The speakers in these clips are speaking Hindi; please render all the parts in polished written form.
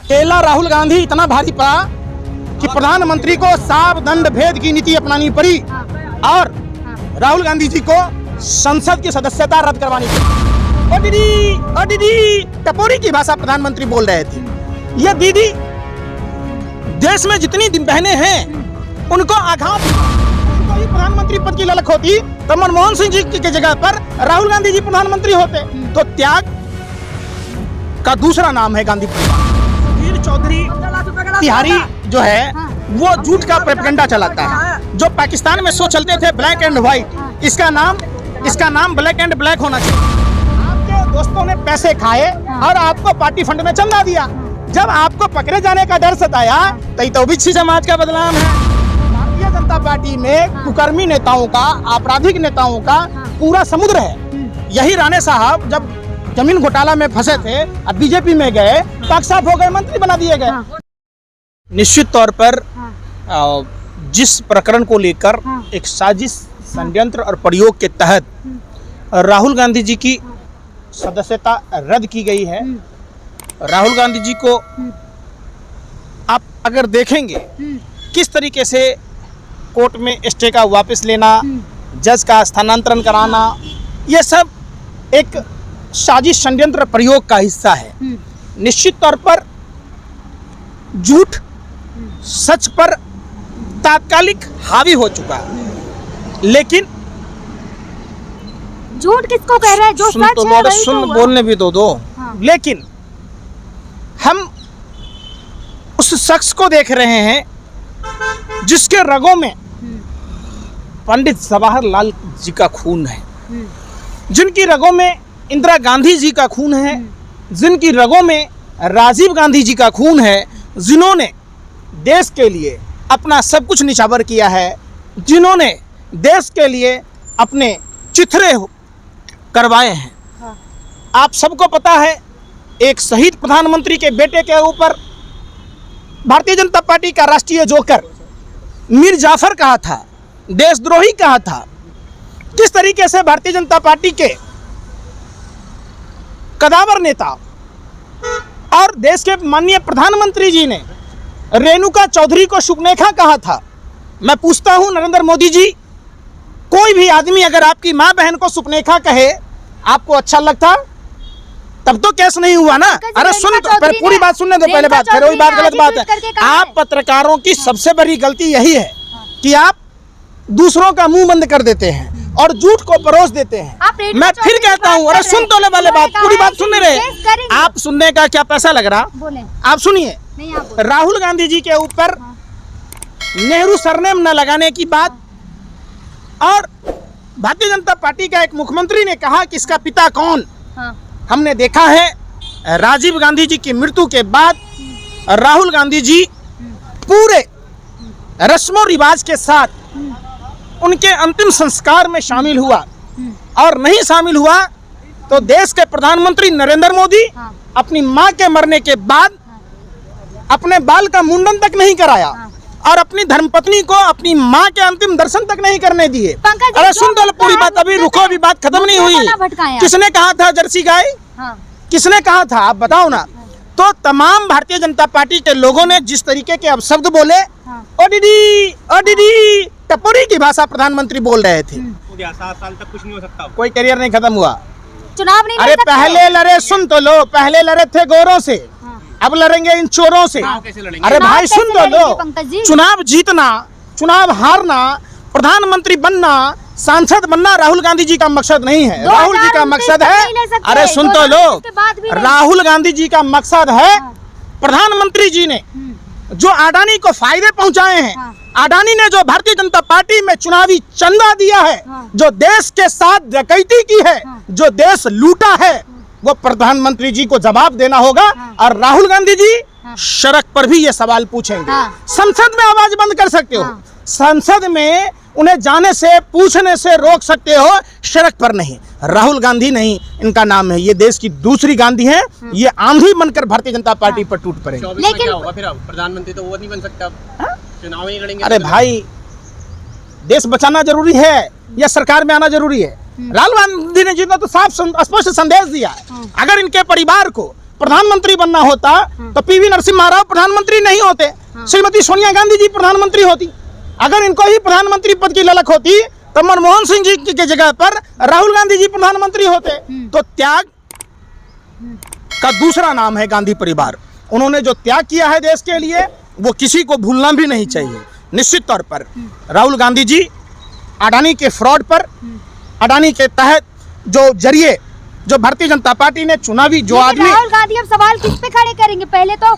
अकेला राहुल गांधी इतना भारी पड़ा कि प्रधानमंत्री को साव दंड भेद की नीति अपनानी पड़ी और राहुल गांधी जी को संसद की सदस्यता रद्द करवानी पड़ी। ओ दीदी टपोरी की भाषा प्रधानमंत्री बोल रहे थे। ये दीदी देश में जितनी बहनें हैं उनको आघात, उनको ही प्रधानमंत्री पद की ललक होती तो मनमोहन सिंह जी की जगह पर राहुल गांधी जी प्रधानमंत्री होते। तो त्याग का दूसरा नाम है गांधी परिवार। वीर चौधरी तिहारी जो है वो झूठ का प्रोपेगेंडा चलाता है। जो पाकिस्तान में शो चलते थे ब्लैक एंड व्हाइट, इसका नाम ब्लैक एंड ब्लैक होना चाहिए। आपके दोस्तों ने पैसे खाए और आपको पार्टी फंड में चंदा दिया। जब आपको पकड़े जाने का डर सताया तो ओबीसी समाज का बदनाम है। भारतीय जनता पार्टी में कुकर्मी नेताओं का, आपराधिक नेताओं का पूरा समुद्र है। यही राणे साहब जब जमीन घोटाला में फंसे थे और बीजेपी में गए, पक्षाघात हो गए, मंत्री बना दिए गए। निश्चित तौर पर जिस प्रकरण को लेकर एक साजिश, षड्यंत्र और प्रयोग के तहत राहुल गांधी जी की सदस्यता रद्द की गई है। राहुल गांधी जी को आप अगर देखेंगे किस तरीके से कोर्ट में स्टे का वापस लेना, जज का स्थानांतरण कराना, यह सब एक साजिश, षड्यंत्र, प्रयोग का हिस्सा है। निश्चित तौर पर झूठ सच पर तात्कालिक हावी हो चुका है, लेकिन झूठ किसको कह रहे हैं? जो सच है वही तो बोलने भी तो दो। लेकिन हम उस शख्स को देख रहे हैं जिसके रगों में पंडित जवाहरलाल जी का खून है, जिनकी रगों में इंदिरा गांधी जी का खून है, जिनकी रगों में राजीव गांधी जी का खून है, जिन्होंने देश के लिए अपना सब कुछ निछावर किया है, जिन्होंने देश के लिए अपने चिथड़े करवाए हैं। आप सबको पता है एक शहीद प्रधानमंत्री के बेटे के ऊपर भारतीय जनता पार्टी का राष्ट्रीय जोकर मीर जाफर कहा था, देशद्रोही कहा था। किस तरीके से भारतीय जनता पार्टी के कदावर नेता और देश के माननीय प्रधानमंत्री जी ने रेणुका चौधरी को शुभनेखा कहा था। मैं पूछता हूं नरेंद्र मोदी जी, कोई भी आदमी अगर आपकी मां बहन को शुभनेखा कहे आपको अच्छा लगता? तब तो केस नहीं हुआ ना। अरे सुन तो, पूरी बात सुनने दो पहले बात, फिर वही बात गलत बात है। आप पत्रकारों की सबसे बड़ी गलती यही है कि आप दूसरों का मुंह बंद कर देते हैं और झूठ को परोस देते हैं। मैं फिर कहता हूँ, अरे सुन तो ले वाले बात, पूरी बात सुनने रहे आप। सुनने का क्या पैसा लग रहा? आप सुनिए, राहुल गांधी जी के ऊपर नेहरू सरनेम न लगाने की बात, और भारतीय जनता पार्टी का एक मुख्यमंत्री ने कहा कि इसका पिता कौन। हमने देखा है राजीव गांधी जी की मृत्यु के बाद राहुल गांधी जी पूरे रस्मों रिवाज के साथ उनके अंतिम संस्कार में शामिल हुआ, और नहीं शामिल हुआ तो देश के प्रधानमंत्री नरेंद्र मोदी अपनी मां के मरने के बाद अपने बाल का मुंडन तक नहीं कराया और अपनी धर्मपत्नी को अपनी मां के अंतिम दर्शन तक नहीं करने दिए। अरे सुन दो पूरी बात, अभी रुको, अभी बात खत्म नहीं हुई। किसने कहा था जर्सी गाय? किसने कहा था आप बताओ ना। तो तमाम भारतीय जनता पार्टी के लोगों ने जिस तरीके के अपशब्द बोले, ओ दीदी टपोरी की भाषा प्रधानमंत्री बोल रहे थे। 7 साल तक कुछ नहीं हो सकता, कोई करियर नहीं खत्म हुआ, चुनाव नहीं। अरे पहले लड़े, सुन तो लो, पहले लड़े थे गोरों से, अब लड़ेंगे इन चोरों से। अरे भाई सुन तो लो, चुनाव जीतना, चुनाव हारना, प्रधानमंत्री बनना, सांसद बनना राहुल गांधी जी का मकसद नहीं है। राहुल जी का मकसद है, अरे सुन तो लो, राहुल गांधी जी का मकसद है, प्रधानमंत्री जी ने जो अडानी को फायदे पहुंचाए हैं, अडानी ने जो भारतीय जनता पार्टी में चुनावी चंदा दिया है, जो देश के साथ डकैती की है, जो देश लूटा है, वो प्रधानमंत्री जी को जवाब देना होगा। और राहुल गांधी जी सड़क पर भी ये सवाल पूछेंगे। संसद में आवाज बंद कर सकते हो, संसद में उन्हें जाने से, पूछने से रोक सकते हो, सड़क पर नहीं। राहुल गांधी नहीं इनका नाम है, ये देश की दूसरी गांधी है। ये आंधी बनकर भारतीय जनता पार्टी पर टूट पड़ेंगे। लेकिन क्या होगा फिर? प्रधानमंत्री तो वो नहीं बन सकता, चुनाव नहीं लड़ेंगे। अरे भाई, देश बचाना जरूरी है या सरकार में आना जरूरी है? राहुल गांधी ने जी तो साफ स्पष्ट संदेश दिया है, अगर इनके परिवार को प्रधानमंत्री बनना होता तो पीवी नरसिम्हा राव प्रधानमंत्री नहीं होते, श्रीमती सोनिया गांधी जी प्रधानमंत्री होती। अगर इनको ही प्रधानमंत्री पद की ललक होती तो मनमोहन सिंह जी की जगह पर राहुल गांधी जी प्रधानमंत्री होते। तो त्याग का दूसरा नाम है गांधी परिवार। उन्होंने जो त्याग किया है देश के लिए वो किसी को भूलना भी नहीं चाहिए। निश्चित तौर पर राहुल गांधी जी अडानी के फ्रॉड पर, अडानी के तहत जो जरिए जो भारतीय जनता पार्टी ने चुनावी जो आदमी, राहुल गांधी अब सवाल किस पे खड़े करेंगे? पहले तो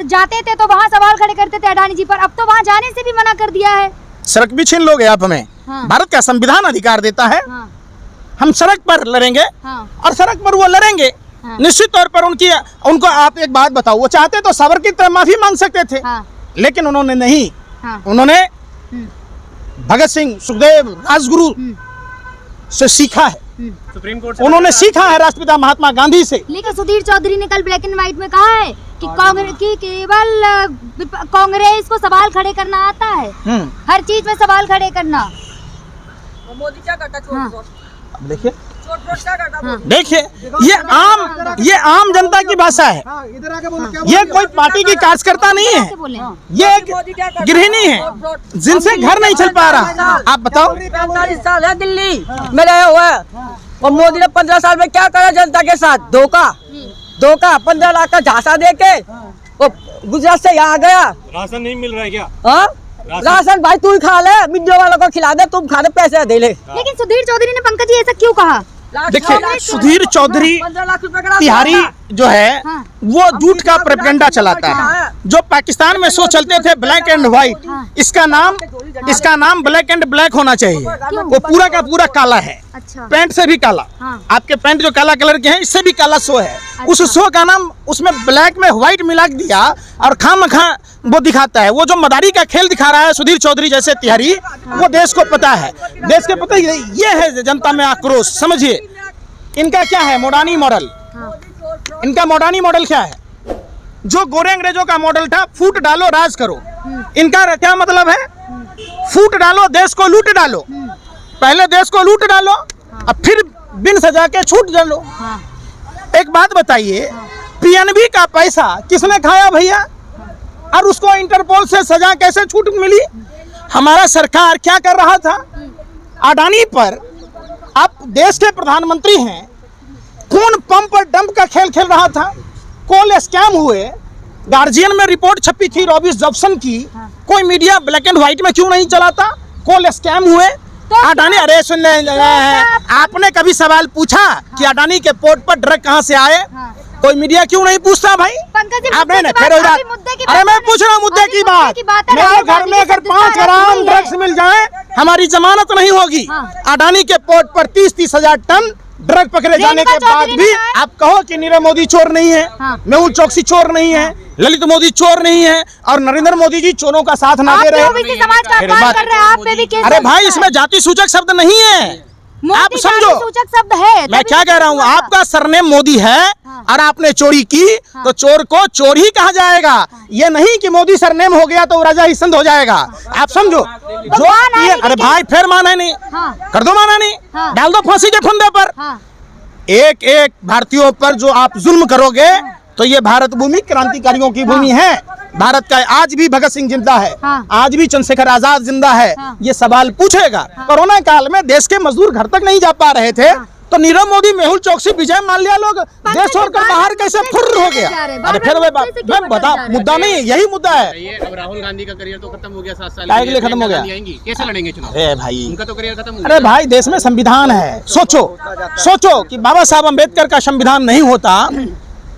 जाते थे तो वहाँ सवाल खड़े करते थे अडानी जी पर, अब तो वहाँ जाने से भी मना कर दिया है। सड़क भी छीन लोगे आप हमें? हाँ। भारत का संविधान अधिकार देता है, हाँ। हम सड़क पर लड़ेंगे, हाँ। और सड़क पर वो लड़ेंगे। हाँ। निश्चित तौर पर उनको आप एक बात बताओ, वो चाहते तो सावरकर की तरह माफी मांग सकते थे, हाँ। लेकिन उन्होंने नहीं। हाँ। उन्होंने भगत सिंह, सुखदेव, राजगुरु से सीखा है, सुप्रीम कोर्ट से उन्होंने सीखा है राष्ट्रपिता महात्मा गांधी से। लेकिन सुधीर चौधरी ने कल ब्लैक एंड व्हाइट में कहा है कि कांग्रेस की केवल कांग्रेस को सवाल खड़े करना आता है, हर चीज में सवाल खड़े करना। मोदी क्या करता है? हाँ। देखिए क्या करता है? देखिए, ये आम जनता की भाषा है। ये कोई पार्टी की कार्यकर्ता नहीं है, कैसे बोले? ये एक गृहिणी है जिनसे घर नहीं चल पा रहा। आप बताओ, 45 साल है दिल्ली में रहे हुए, और मोदी ने 15 साल में क्या करा जनता के साथ? धोखा 15 लाख का झांसा दे के वो गुजरात से यहाँ गया। राशन नहीं मिल रहा है क्या? हाँ, राशन भाई तू ही खा ले, मिडिया वालों को खिला दे, तुम खा दे, पैसे दे ले। लेकिन सुधीर चौधरी ने पंकज जी ऐसा क्यों कहा? देखिए सुधीर चौधरी 15 लाख रुपए का तिहारी जो है हाँ। वो झूठ का प्रोपेगेंडा चलाता है। जो पाकिस्तान में शो चलते थे ब्लैक एंड व्हाइट, इसका नाम ब्लैक एंड ब्लैक होना चाहिए। वो पूरा का पूरा काला है, अच्छा। पैंट से भी काला। हाँ। आपके पैंट जो काला कलर के हैं इससे भी काला शो है। उस शो का नाम उसमें ब्लैक में व्हाइट मिला दिया और खामखा वो दिखाता है। वो जो मदारी का खेल दिखा रहा है सुधीर चौधरी जैसे तिहारी, वो देश को पता है, देश के पता ये है जनता में आक्रोश। समझिए इनका क्या है मोडानी मॉडल, इनका मोडानी मॉडल क्या है? जो गोरे अंग्रेजों का मॉडल था, फूट डालो राज करो। इनका क्या मतलब है? फूट डालो, देश को लूट डालो। पहले देश को लूट डालो, अब फिर बिन सजा के छूट डालो। एक बात बताइए, पीएनबी का पैसा किसने खाया भैया? और उसको इंटरपोल से सजा कैसे छूट मिली? हमारा सरकार क्या कर रहा था? अडानी पर आप देश के प्रधानमंत्री हैं, कौन पंप और डंप का खेल खेल रहा था? कोल स्कैम हुए, गार्जियन में रिपोर्ट छपी थी रॉबिस जॉब्सन की, कोई मीडिया ब्लैक एंड व्हाइट में क्यों नहीं चलाता? कोल स्कैम हुए, अडानी, अरे सुन ले, आपने कभी सवाल पूछा कि अडानी के पोर्ट पर ड्रग कहाँ से आए? कोई मीडिया क्यों नहीं पूछता भाई? आप नहीं, फिर अरे मैं पूछ रहा हूँ मुद्दे की बात। मेरे घर में अगर 5 ग्राम ड्रग्स मिल जाए हमारी जमानत नहीं होगी। अडानी के पोर्ट पर 30-30 हजार टन ड्रग पकड़े जाने के बाद भी आप कहो कि नीरव मोदी चोर नहीं है, मेहुल चौकसी चोर नहीं है, ललित मोदी चोर नहीं है, और नरेंद्र मोदी जी चोरों का साथ ना दे रहे। अरे भाई इसमें जाति सूचक शब्द नहीं है, आप समझो। सूचक शब्द है। मैं क्या कह रहा हूँ, आपका सरनेम मोदी है और आपने चोरी की तो चोर को चोर ही कहा जाएगा। ये नहीं कि मोदी सरनेम हो गया तो राजा ही संत हो जाएगा। आप समझो जो अरे भाई फिर माना नहीं, कर दो माना नहीं, डाल दो फांसी के फंदे पर। एक एक भारतीयों पर जो आप जुल्म करोगे तो ये भारत भूमि क्रांतिकारियों की भूमि है। भारत का आज भी भगत सिंह जिंदा है, आज भी चंद्रशेखर आजाद जिंदा है। ये सवाल पूछेगा। कोरोना काल में देश के मजदूर घर तक नहीं जा पा रहे थे तो नीरव मोदी, मेहुल चौकसी, विजय माल्या लोग देश छोड़कर बाहर कैसे फुर्र हो गया? अरे फिर मैं बता, मुद्दा नहीं, यही मुद्दा है। ये अब राहुल गांधी का करियर तो खत्म हो गया, 7 साल के लिए खत्म हो गया, कैसे लड़ेंगे चुनाव? अरे भाई उनका तो करियर खत्म हो अरे भाई देश में संविधान है। सोचो कि बाबा साहब अम्बेडकर का संविधान नहीं होता,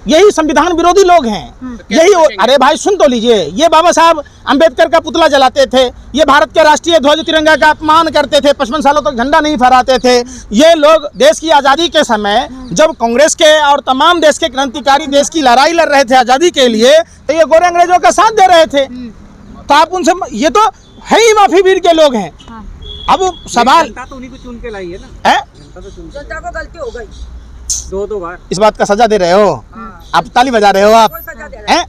यही संविधान विरोधी लोग हैं, यही। अरे भाई सुन तो लीजिए, ये बाबा साहब अंबेडकर का पुतला जलाते थे, ये भारत के राष्ट्रीय ध्वज तिरंगा का अपमान करते थे, 55 सालों तक झंडा नहीं फहराते थे। ये लोग देश की आज़ादी के समय जब कांग्रेस के और तमाम देश के क्रांतिकारी देश की लड़ाई लड़ रहे थे आज़ादी के लिए, तो ये गोरे अंग्रेजों का साथ दे रहे थे। तो आप उनसे, ये तो है ही माफी वीर के लोग हैं। अब सवाल तो उन्हीं को चुन के लाई है ना, जनता को गलती हो गई 2 बार। इस बात का सजा दे रहे हो आप, ताली बजा रहे हो आप, हैं?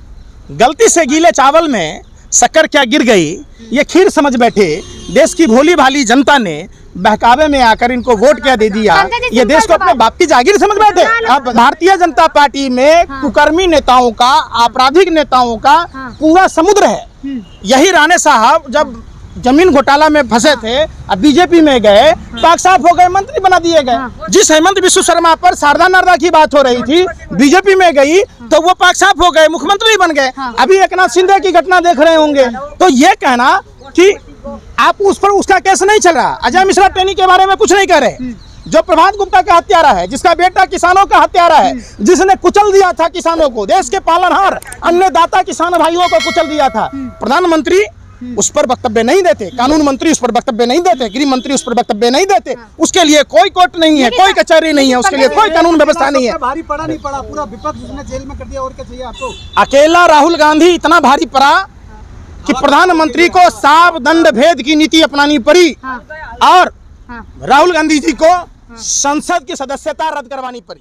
गलती से गीले चावल में शक्कर क्या गिर गई, ये खीर समझ बैठे देश की भोली भाली जनता ने बहकावे में आकर इनको वोट क्या दे दिया। पंकज जी, ये देश को अपने बाप की जागीर समझ बैठे। अब भारतीय जनता पार्टी में कुकर्मी नेताओं का, आपराधिक नेताओं का पूरा समुद्र है। यही राणे साहब जब जमीन घोटाला में फंसे थे, अब बीजेपी में गए, पाक साफ हो गए, मंत्री बना दिए गए। जिस हेमंत बिस्व शर्मा पर शारदा नारदा की बात हो रही थी, बीजेपी में गई तो वो पाक साफ हो गए, मुख्यमंत्री बन गए। अभी एकनाथ शिंदे की घटना देख रहे होंगे। तो ये कहना कि आप उस पर उसका केस नहीं चल रहा, अजय मिश्रा टेनी के बारे में कुछ नहीं कह रहे, जो प्रभात गुप्ता का हत्यारा है, जिसका बेटा किसानों का हत्यारा है, जिसने कुचल दिया था किसानों को, देश के पालनहार अन्नदाता किसान भाइयों को कुचल दिया था, प्रधानमंत्री उस पर वक्तव्य नहीं देते, कानून मंत्री उस पर वक्तव्य नहीं देते, गृह मंत्री उस पर वक्तव्य नहीं देते। उसके लिए कोई कोर्ट नहीं है, कोई कचहरी नहीं है, उसके लिए कोई कानून व्यवस्था नहीं है। भारी पड़ा नहीं पड़ा, पूरा विपक्ष उसने जेल में कर दिया, और क्या चाहिए आपको। अकेला राहुल गांधी इतना भारी पड़ा कि प्रधानमंत्री को साफ दंड भेद की नीति अपनानी पड़ी और राहुल गांधी जी को संसद की सदस्यता रद्द करवानी पड़ी।